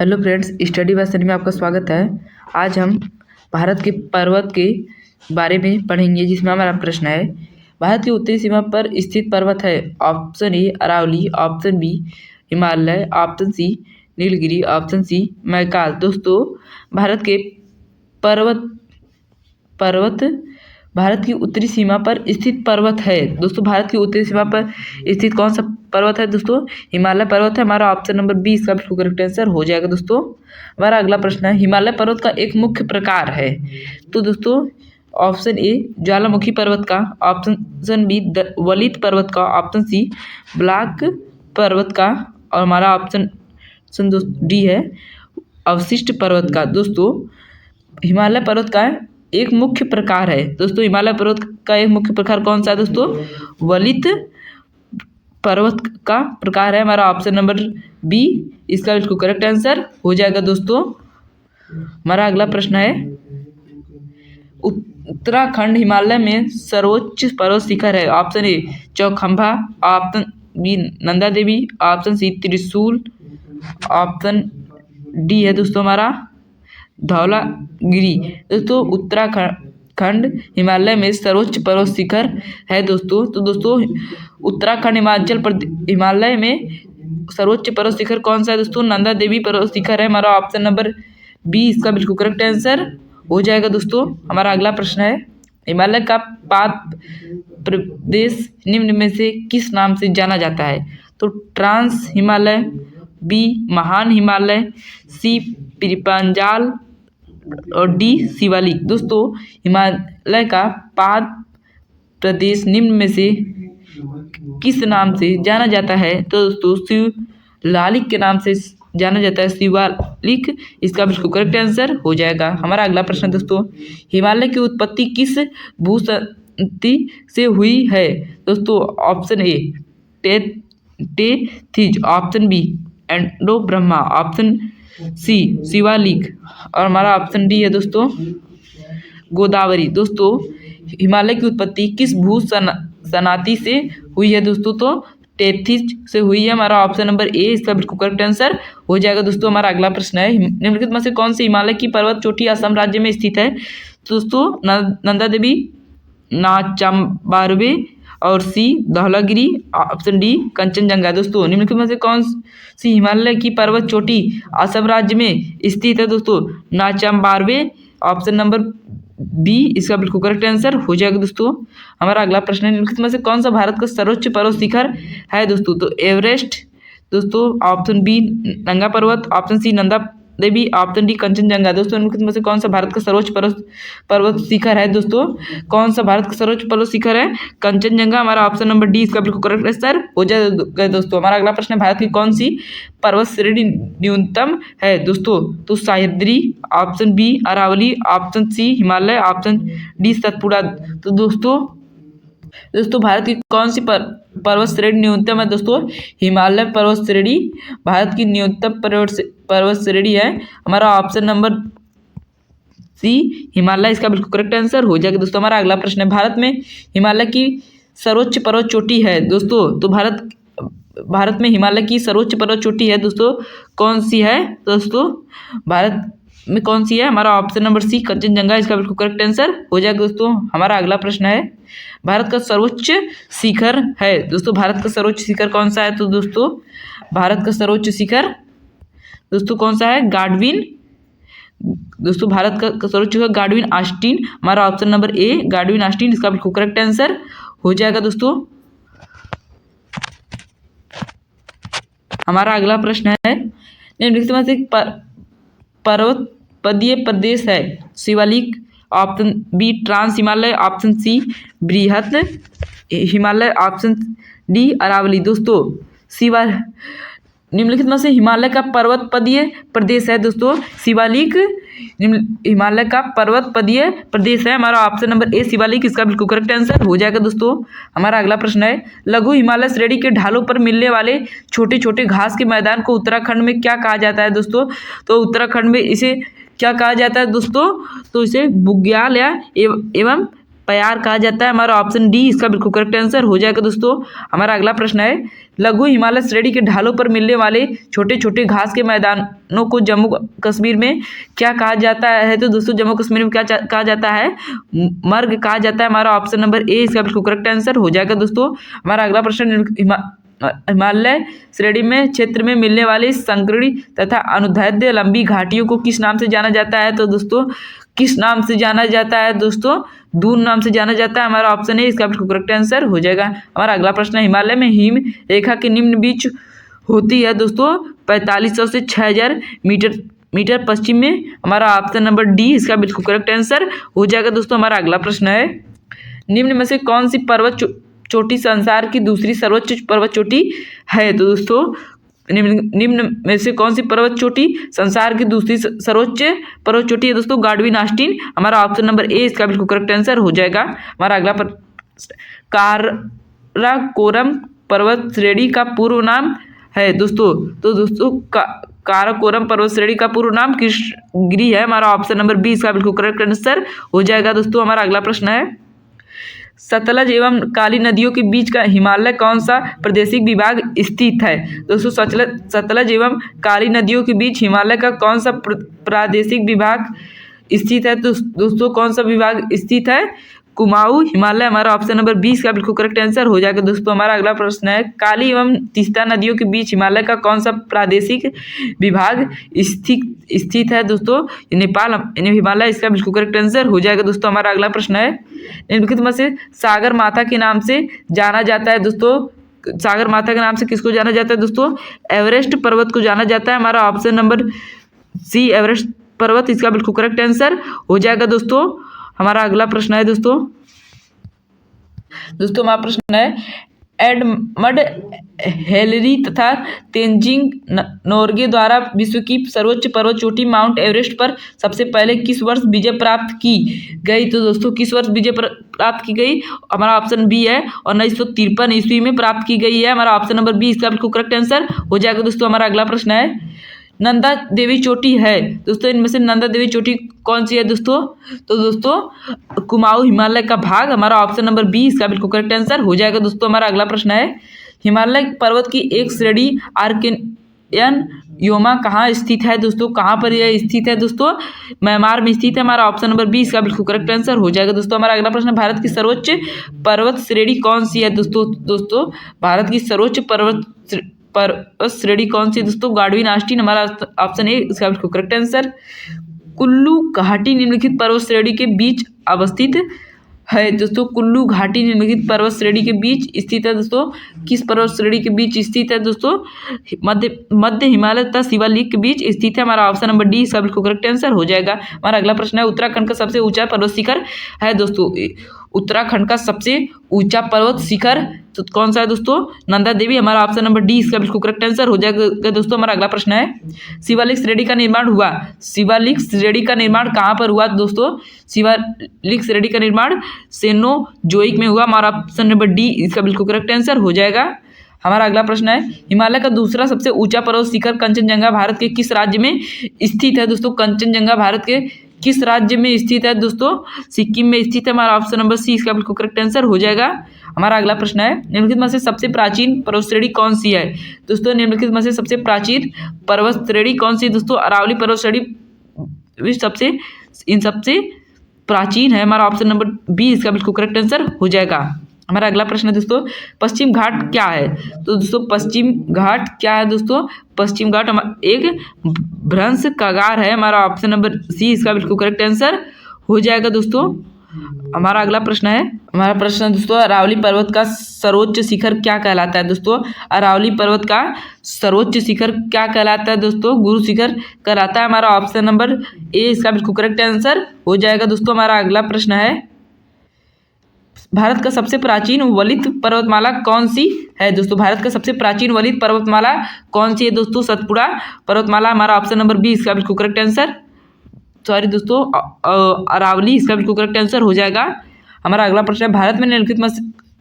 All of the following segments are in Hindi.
Hello friends, study bye Sunny में आपका स्वागत है। आज हम भारत के पर्वत के बारे में पढ़ेंगे, जिसमें हमारा प्रश्न है, भारत की उत्तरी सीमा पर स्थित पर्वत है। Option A Aravalli, option B Himalaya, option C Nilgiri, option C Maikal. दोस्तों, भारत के पर्वत भारत की उत्तरी सीमा पर स्थित पर्वत है। दोस्तों, भारत की उत्तरी सीमा पर स्थित कौन सा पर्वत है? दोस्तों, हिमालय पर्वत है। हमारा ऑप्शन नंबर बी इसका बिल्कुल करेक्ट आंसर हो जाएगा। दोस्तों, हमारा अगला प्रश्न है, हिमालय पर्वत का एक मुख्य प्रकार है। तो दोस्तों, ऑप्शन ए ज्वालामुखी पर्वत का, ऑप्शन बी वलित पर्वत का, ऑप्शन सी ब्लैक पर्वत का, और हमारा ऑप्शन डी है अवशिष्ट पर्वत का। दोस्तों, हिमालय पर्वत का एक मुख्य प्रकार है। दोस्तों, हिमालय पर्वत का एक मुख्य प्रकार कौन सा है? दोस्तों, वलित पर्वत का प्रकार है। हमारा ऑप्शन नंबर बी इसका बिल्कुल करेक्ट आंसर हो जाएगा। दोस्तों, हमारा अगला प्रश्न है, उत्तराखंड हिमालय में सर्वोच्च पर्वत शिखर है। Option A Chaukhamba, option B Nanda Devi, option C Trishul, option D है दोस्तों हमारा धौलागिरी। दोस्तों, उत्तराखंड हिमालय में सर्वोच्च पर्वत शिखर है। दोस्तों, तो दोस्तों उत्तराखंड हिमालय में सर्वोच्च पर्वत शिखर कौन सा है? दोस्तों, नंदा देवी पर्वत शिखर है। हमारा ऑप्शन नंबर बी इसका बिल्कुल करेक्ट आंसर हो जाएगा। दोस्तों, हमारा अगला प्रश्न है, हिमालय का पाद प्रदेश निम्न में से किस नाम से जाना जाता है? तो ट्रांस हिमालय, बी महान हिमालय, सी पिरपांजाल और डी शिवालिक। दोस्तों, हिमालय का पाद प्रदेश निम्न में से किस नाम से जाना जाता है? तो दोस्तों, शिवालिक के नाम से जाना जाता है। शिवालिक इसका बिल्कुल करेक्ट आंसर हो जाएगा। हमारा अगला प्रश्न है, दोस्तों, हिमालय की उत्पत्ति किस भूसंतति से हुई है? दोस्तों, option A Tethys, option B Indo Brahma, option C Shivalik, और हमारा ऑप्शन डी है दोस्तों गोदावरी। दोस्तों, हिमालय की उत्पत्ति किस भूसनाती से हुई है? दोस्तों, तो टेथिस से हुई है। हमारा ऑप्शन नंबर ए इसका बिल्कुल करेक्ट आंसर हो जाएगा। दोस्तों, हमारा अगला प्रश्न है, निम्नलिखित में से कौन सी हिमालय की पर्वत चोटी असम राज्य में स्थित है? दोस्तों, नंदा देवी, नाचाम्बारवे और सी धौलागिरी, ऑप्शन डी कंचनजंगा। दोस्तों, निम्नलिखित में से कौन सी हिमालय की पर्वत चोटी असम राज्य में स्थित है? दोस्तों, नाचाम्बारवे, ऑप्शन नंबर बी इसका बिल्कुल करेक्ट आंसर हो जाएगा। दोस्तों, हमारा अगला प्रश्न है, निम्नलिखित में से कौन सा भारत का सर्वोच्च पर्वत शिखर है? दोस्तों, तो एवरेस्ट। दोस्तों, ऑप्शन बी नंगा पर्वत, option C Nanda Devi, option D Kanchenjunga. दोस्तों, इनमें से कौन सा भारत का सर्वोच्च पर्वत शिखर है? दोस्तों, कौन सा भारत का सर्वोच्च पर्वत शिखर है? कंचनजंगा। हमारा ऑप्शन नंबर डी इसका बिल्कुल करेक्ट आंसर हो जाएगा। दोस्तों, हमारा अगला प्रश्न है, भारत की कौन सी पर्वत श्रेणी न्यूनतम है? दोस्तों, तो Sahyadri, option B Aravalli, option C Himalaya, option D Satpura. तो दोस्तों भारत की कौन सी पर्वत श्रेणी न्यूनतम है? दोस्तों, हिमालय पर्वत श्रेणी भारत की न्यूनतम पर्वत श्रेणी है। हमारा ऑप्शन नंबर सी हिमालय इसका बिल्कुल करेक्ट आंसर हो जाएगा। दोस्तों, हमारा अगला प्रश्न है, भारत में हिमालय की सर्वोच्च पर्वत चोटी है। दोस्तों, तो भारत में हिमालय की सर्वोच्च पर्वत चोटी है। दोस्तों, कौन सी है? दोस्तों, भारत में कौन सी है? हमारा ऑप्शन नंबर सी कंचनजंगा इसका बिल्कुल करेक्ट आंसर हो जाएगा। दोस्तों, हमारा अगला प्रश्न है, भारत का सर्वोच्च शिखर है। दोस्तों, भारत का सर्वोच्च शिखर कौन सा है? तो दोस्तों, भारत का सर्वोच्च शिखर दोस्तों कौन सा है? गाडविन। दोस्तों, भारत का सर्वोच्च शिखर गाडविन ऑस्टिन। हमारा ऑप्शन नंबर ए गाडविन ऑस्टिन इसका बिल्कुल करेक्ट आंसर हो जाएगा। दोस्तों, हमारा अगला प्रश्न है, निम्नलिखित में से पर्वतपदीय प्रदेश है? Shivalik, option B trans Himalaya, option C बृहत हिमालय, ऑप्शन डी अरावली। दोस्तों, निम्नलिखित में से हिमालय का पर्वतपदीय प्रदेश है। दोस्तों, शिवालिक हिमालय का पर्वतपदीय प्रदेश है। हमारा ऑप्शन नंबर ए शिवालिक इसका बिल्कुल करेक्ट आंसर हो जाएगा। दोस्तों, हमारा अगला प्रश्न है, लघु हिमालय श्रेणी के ढालों पर मिलने वाले छोटे छोटे घास के मैदान को उत्तराखंड में क्या कहा जाता है? दोस्तों, तो उत्तराखंड में इसे क्या कहा जाता है? दोस्तों, तो इसे बुग्याल एवं प्यार कहा जाता है? हमारा ऑप्शन डी इसका बिल्कुल करेक्ट आंसर हो जाएगा दोस्तों। हमारा अगला प्रश्न है, लघु हिमालय श्रेणी के ढालों पर मिलने वाले छोटे छोटे घास के मैदानों को जम्मू कश्मीर में क्या कहा जाता है? तो दोस्तों जम्मू कश्मीर में क्या कहा जाता है? मर्ग कहा जाता है। हमारा ऑप्शन नंबर ए इसका बिल्कुल करेक्ट आंसर हो जाएगा दोस्तों। हमारा अगला प्रश्न, हिमालय श्रेणी में क्षेत्र में मिलने वाली संकीर्ण तथा अनुदैर्ध्य लंबी घाटियों को किस नाम से जाना जाता है? तो दोस्तों किस नाम से जाना जाता है? दोस्तों दून नाम से जाना जाता है। हमारा ऑप्शन है इसका बिल्कुल करेक्ट आंसर हो जाएगा। हमारा अगला प्रश्न है, हिमालय में हिम रेखा के निम्न बीच होती है दोस्तों 4500 से 6000 मीटर पश्चिम में। हमारा ऑप्शन नंबर डी इसका बिल्कुल करेक्ट आंसर हो जाएगा दोस्तों। हमारा अगला प्रश्न है, निम्न में से कौन सी पर्वत चोटी संसार की दूसरी सर्वोच्च पर्वत चोटी है? तो दोस्तों निम्न में से कौन सी पर्वत चोटी संसार की दूसरी सर्वोच्च पर्वत चोटी है? दोस्तों गार्डविन आस्टीन। हमारा ऑप्शन नंबर ए इसका बिल्कुल करेक्ट आंसर हो जाएगा। हमारा अगला काराकोरम पर्वत श्रेणी का पूर्व नाम है दोस्तों? तो दोस्तों काराकोरम पर्वत श्रेणी का पूर्व नाम कृष्णगिरी है। हमारा ऑप्शन नंबर बी इसका बिल्कुल करेक्ट आंसर हो जाएगा दोस्तों। हमारा अगला प्रश्न है, सतलज एवं काली नदियों के बीच का हिमालय कौन सा प्रादेशिक विभाग स्थित है? दोस्तों सतलज एवं काली नदियों के बीच हिमालय का कौन सा प्रादेशिक विभाग स्थित है? तो दोस्तों कौन सा विभाग स्थित है? कुमाऊं हिमालय। हमारा ऑप्शन नंबर 20 का बिल्कुल करेक्ट आंसर हो जाएगा दोस्तों। हमारा अगला प्रश्न है, काली एवं तीस्ता नदियों के बीच हिमालय का कौन सा प्रादेशिक विभाग स्थित है? दोस्तों नेपाल हिमालय इसका बिल्कुल करेक्ट आंसर हो जाएगा दोस्तों। हमारा अगला प्रश्न है, निम्नलिखित में से सागर माथा के नाम से जाना जाता है दोस्तों? सागर माथा के नाम से किसको जाना जाता है दोस्तों? एवरेस्ट पर्वत को जाना जाता है। हमारा ऑप्शन नंबर सी एवरेस्ट पर्वत इसका बिल्कुल करेक्ट आंसर हो जाएगा दोस्तों। हमारा अगला प्रश्न है दोस्तों हमारा प्रश्न है, एडमंड हिलरी तथा तेंजिंग नोर्गे द्वारा विश्व की सर्वोच्च पर्वत चोटी माउंट एवरेस्ट पर सबसे पहले किस वर्ष विजय प्राप्त की गई? तो दोस्तों किस वर्ष विजय प्राप्त की गई? हमारा ऑप्शन बी है, और 1953 ईस्वी में प्राप्त की गई है। हमारा ऑप्शन नंबर बी इसका बिल्कुल करेक्ट आंसर हो जाएगा दोस्तों। हमारा अगला प्रश्न है, नंदा देवी चोटी है दोस्तों, इनमें से नंदा देवी चोटी कौन सी है दोस्तों? तो दोस्तों कुमाऊं हिमालय का भाग। हमारा ऑप्शन नंबर बी इसका बिल्कुल करेक्ट आंसर हो जाएगा दोस्तों। हमारा अगला प्रश्न है, हिमालय पर्वत की एक श्रेणी आर्केनियन योमा कहाँ स्थित है दोस्तों? कहाँ पर यह स्थित है दोस्तों? म्यांमार में स्थित है। हमारा ऑप्शन नंबर बी इसका बिल्कुल करेक्ट आंसर हो जाएगा दोस्तों। हमारा अगला प्रश्न, भारत की सर्वोच्च पर्वत श्रेणी कौन सी है दोस्तों भारत की सर्वोच्च पर्वत श्रेणी कौन सी है दोस्तों? Godwin Austin. हमारा ऑप्शन ए इसका बिल्कुल करेक्ट आंसर। कुल्लू घाटी निम्नलिखित पर्वत श्रेणी के बीच अवस्थित है दोस्तों? कुल्लू घाटी निम्नलिखित पर्वत श्रेणी के बीच स्थित है दोस्तों? किस पर्वत श्रेणी के बीच स्थित है दोस्तों? मध्य हिमालय तथा शिवालिक के बीच स्थित है। हमारा ऑप्शन नंबर डी इसका बिल्कुल करेक्ट आंसर हो जाएगा। हमारा अगला प्रश्न है, उत्तराखंड का सबसे ऊंचा पर्वत शिखर है दोस्तों? उत्तराखंड का सबसे ऊंचा पर्वत शिखर तो कौन सा है दोस्तों? नंदा देवी। हमारा ऑप्शन नंबर डी इसका बिल्कुल करेक्ट आंसर हो जाएगा दोस्तों। हमारा अगला प्रश्न है, शिवालिक श्रेणी का निर्माण हुआ, शिवालिक श्रेणी का निर्माण कहाँ पर हुआ दोस्तों? शिवालिक श्रेणी का निर्माण सेनोजोइक में हुआ। हमारा ऑप्शन नंबर डी इसका बिल्कुल करेक्ट आंसर हो जाएगा। हमारा अगला प्रश्न है, हिमालय का दूसरा सबसे ऊंचा पर्वत शिखर कंचनजंगा भारत के किस राज्य में स्थित है दोस्तों? कंचनजंगा भारत के किस राज्य में स्थित है दोस्तों? सिक्किम में स्थित है। हमारा ऑप्शन नंबर सी इसका बिल्कुल करेक्ट आंसर हो जाएगा। हमारा अगला प्रश्न है, निम्नलिखित में से सबसे प्राचीन पर्वत श्रेणी कौन सी है दोस्तों? निम्नलिखित में से सबसे प्राचीन पर्वत श्रेणी कौन सी है दोस्तों? अरावली पर्वत श्रेणी सबसे प्राचीन है। हमारा ऑप्शन नंबर बी इसका बिल्कुल करेक्ट आंसर हो जाएगा। हमारा अगला प्रश्न है दोस्तों, पश्चिम घाट क्या है? तो दोस्तों पश्चिम घाट क्या है दोस्तों? पश्चिम घाट एक भ्रंश कगार है। हमारा ऑप्शन नंबर सी इसका बिल्कुल करेक्ट आंसर हो जाएगा दोस्तों। हमारा अगला प्रश्न है, दोस्तों, अरावली पर्वत का सर्वोच्च शिखर क्या कहलाता है दोस्तों? अरावली पर्वत का सर्वोच्च शिखर क्या कहलाता है दोस्तों? गुरु शिखर कहलाता है। हमारा ऑप्शन नंबर ए इसका बिल्कुल करेक्ट आंसर हो जाएगा दोस्तों। हमारा अगला प्रश्न है, भारत का सबसे प्राचीन वलित पर्वतमाला कौन सी है दोस्तों? भारत का सबसे प्राचीन वलित पर्वतमाला कौन सी है दोस्तों? सतपुड़ा पर्वतमाला। हमारा ऑप्शन नंबर बी इसका बिल्कुल करेक्ट आंसर, सॉरी दोस्तों, अरावली इसका बिल्कुल करेक्ट आंसर हो जाएगा। हमारा अगला प्रश्न है, भारत में निम्नलिखित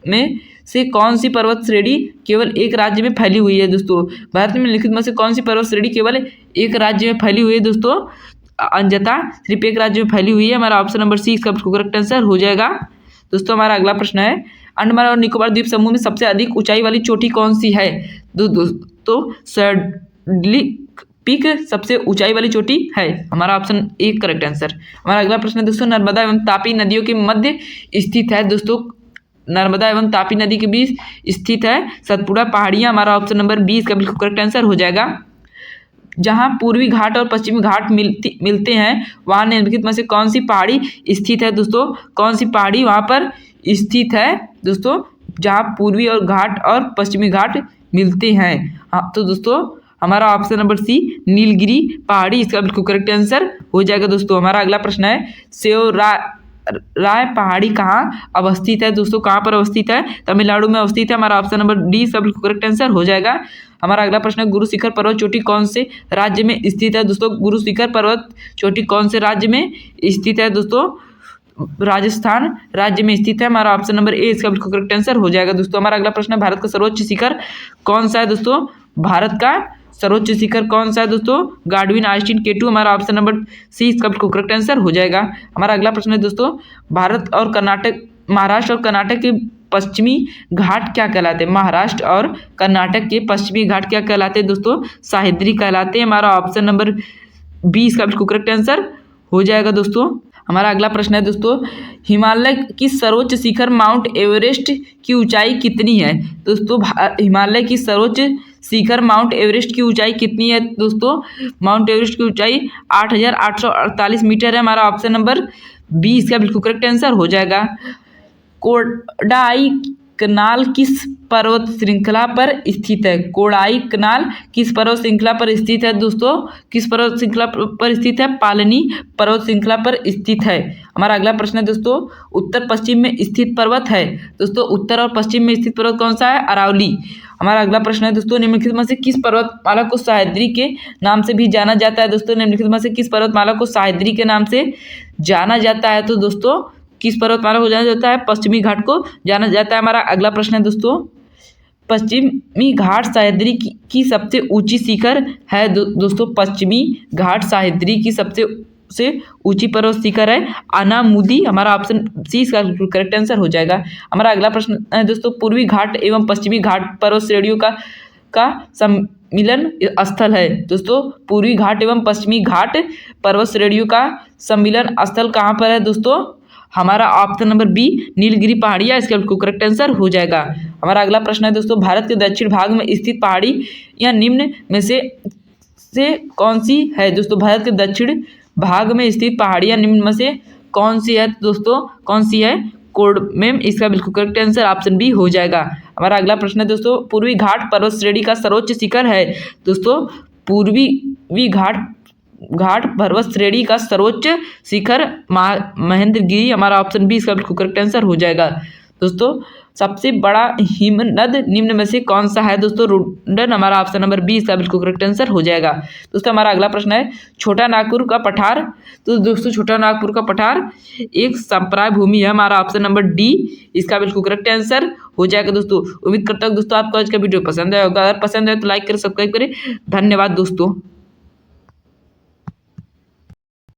में से कौन सी पर्वत श्रेणी केवल एक राज्य में फैली हुई है दोस्तों? भारत में निम्नलिखित में से कौन सी पर्वत श्रेणी केवल एक राज्य में फैली हुई है दोस्तों? अंजता सिर्फ एक राज्य में फैली हुई है। हमारा ऑप्शन नंबर सी इसका बिल्कुल करेक्ट आंसर हो जाएगा दोस्तों हमारा अगला प्रश्न है, अंडमान और निकोबार द्वीप समूह में सबसे अधिक ऊंचाई वाली चोटी कौन सी है? दोस्तों सैडली पीक सबसे ऊंचाई वाली चोटी है। हमारा ऑप्शन ए करेक्ट आंसर। हमारा अगला प्रश्न है दोस्तों, नर्मदा एवं तापी नदियों के मध्य स्थित है। दोस्तों नर्मदा एवं तापी नदी के बीच स्थित है सतपुड़ा पहाड़ियाँ। हमारा ऑप्शन नंबर 20 का बिल्कुल करेक्ट आंसर हो जाएगा। जहाँ पूर्वी घाट और पश्चिमी घाट मिलते हैं वहाँ निम्नलिखित में से कौन सी पहाड़ी स्थित है? दोस्तों कौन सी पहाड़ी वहाँ पर स्थित है? दोस्तों जहाँ पूर्वी और घाट और पश्चिमी घाट मिलते हैं। हाँ तो दोस्तों हमारा ऑप्शन नंबर सी नीलगिरी पहाड़ी इसका बिल्कुल करेक्ट आंसर हो जाएगा। दोस्तों हमारा अगला प्रश्न है, राय पहाड़ी कहाँ अवस्थित है? दोस्तों कहाँ पर अवस्थित है? तमिलनाडु में अवस्थित है। हमारा ऑप्शन नंबर डी इसका बिल्कुल करेक्ट आंसर हो जाएगा। हमारा अगला प्रश्न है, गुरु शिखर पर्वत चोटी कौन से राज्य में स्थित है? दोस्तों गुरु शिखर पर्वत चोटी कौन से राज्य में स्थित है? दोस्तों राजस्थान राज्य में स्थित है। हमारा ऑप्शन नंबर ए इसका बिल्कुल करेक्ट आंसर हो जाएगा। दोस्तों हमारा अगला प्रश्न है, भारत का सर्वोच्च शिखर कौन सा है? दोस्तों भारत का सर्वोच्च शिखर कौन सा है? दोस्तों गाडविन आइस्टीन K2। हमारा ऑप्शन नंबर सी इसका बिल्कुल करेक्ट आंसर हो जाएगा। हमारा अगला प्रश्न है दोस्तों, महाराष्ट्र और कर्नाटक के पश्चिमी घाट क्या कहलाते हैं? महाराष्ट्र और कर्नाटक के पश्चिमी घाट क्या कहलाते हैं? दोस्तों सह्याद्री कहलाते हैं। हमारा ऑप्शन नंबर बी इसका बिल्कुल करेक्ट आंसर हो जाएगा। दोस्तों हमारा अगला प्रश्न है दोस्तों, हिमालय की सर्वोच्च शिखर माउंट एवरेस्ट की ऊंचाई कितनी है? दोस्तों हिमालय की सर्वोच्च शिखर माउंट एवरेस्ट की ऊंचाई कितनी है? दोस्तों माउंट एवरेस्ट की ऊंचाई 8,848 मीटर है। हमारा ऑप्शन नंबर बी इसका बिल्कुल करेक्ट आंसर हो जाएगा। कोडाई कनाल किस पर्वत श्रृंखला पर स्थित है? कोडाई कनाल किस पर्वत श्रृंखला पर स्थित है? दोस्तों किस पर्वत श्रृंखला पर स्थित है? पालनी पर्वत श्रृंखला पर स्थित है। हमारा अगला प्रश्न है दोस्तों, उत्तर पश्चिम में स्थित पर्वत है। दोस्तों उत्तर और पश्चिम में स्थित पर्वत कौन सा है? अरावली। हमारा अगला प्रश्न है दोस्तों, निम्नलिखित में से किस पर्वतमाला को सह्याद्री के नाम से भी जाना जाता है? दोस्तों निम्नलिखित में से किस पर्वतमाला को सह्याद्री के नाम से जाना जाता है? तो दोस्तों किस पर्वतमाला को जाना जाता है? पश्चिमी घाट को जाना जाता है। हमारा अगला प्रश्न है दोस्तों, पश्चिमी घाट सह्याद्री की सबसे ऊंची शिखर है। दोस्तों पश्चिमी घाट सह्याद्री की सबसे ऊंची पर्वत शिखर है अनामुदी। हमारा ऑप्शन सी इसका करेक्ट आंसर हो जाएगा। हमारा अगला प्रश्न है दोस्तों, पूर्वी घाट एवं पश्चिमी घाट पर्वत श्रेणियों का सम्मिलन स्थल है। दोस्तों पूर्वी घाट एवं पश्चिमी घाट पर्वत श्रेणियों का सम्मिलन स्थल कहाँ पर है? दोस्तों हमारा ऑप्शन नंबर बी नीलगिरी पहाड़ियाँ इसका बिल्कुल करेक्ट आंसर हो जाएगा। हमारा अगला प्रश्न है दोस्तों, भारत के दक्षिण भाग में स्थित पहाड़ी या निम्न में से कौन सी है? दोस्तों भारत के दक्षिण भाग में स्थित पहाड़ियाँ निम्न में से कौन सी है? दोस्तों कौन सी है? कोडमेम इसका बिल्कुल करेक्ट आंसर ऑप्शन बी हो जाएगा। हमारा अगला प्रश्न है दोस्तों, पूर्वी घाट पर्वत श्रेणी का सर्वोच्च शिखर है। दोस्तों पूर्वी घाट पर्वत श्रेणी का सर्वोच्च शिखर महेंद्रगिरी। हमारा ऑप्शन बी इसका बिल्कुल करेक्ट आंसर हो जाएगा। दोस्तों सबसे बड़ा हिमनद निम्न में से कौन सा है? दोस्तों रुंडन। हमारा ऑप्शन नंबर बी इसका बिल्कुल करेक्ट आंसर हो जाएगा। दोस्तों हमारा अगला प्रश्न है, छोटा नागपुर का पठार। तो दोस्तों छोटा नागपुर का पठार एक संप्राय भूमि है। हमारा ऑप्शन नंबर डी इसका बिल्कुल करेक्ट आंसर हो जाएगा। दोस्तों उम्मीद करता हूँ दोस्तों आपको आज का वीडियो पसंद आया होगा। अगर पसंद आए तो लाइक करें, सब्सक्राइब करें। धन्यवाद दोस्तों।